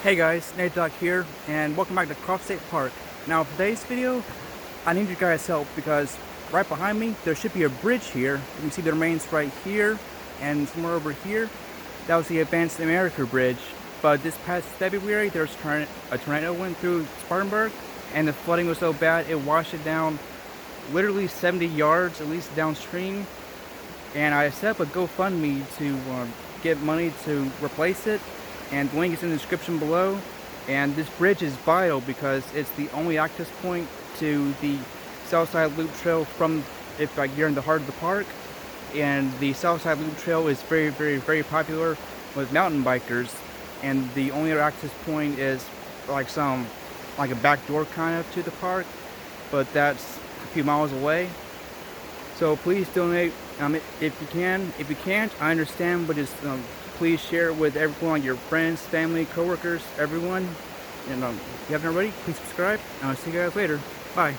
Hey guys, Nate Doc here, and welcome back to Croft State Park. Now, for today's video, I need your guys' help because right behind me, there should be a bridge here. You can see the remains right here and somewhere over here. That was the Advanced America Bridge. But this past February, there was a tornado went through Spartanburg, and the flooding was so bad, it washed it down literally 70 yards, at least downstream. And I set up a GoFundMe to get money to replace it. And the link is in the description below. And this bridge is vital because it's the only access point to the Southside Loop Trail from, if like you're in the heart of the park. And the Southside Loop Trail is very popular with mountain bikers. And the only other access point is like a back door kind of to the park, but that's a few miles away. So please donate if you can. If you can't, I understand, but just please share it with everyone, your friends, family, coworkers, everyone. And if you haven't already, please subscribe, and I'll see you guys later. Bye.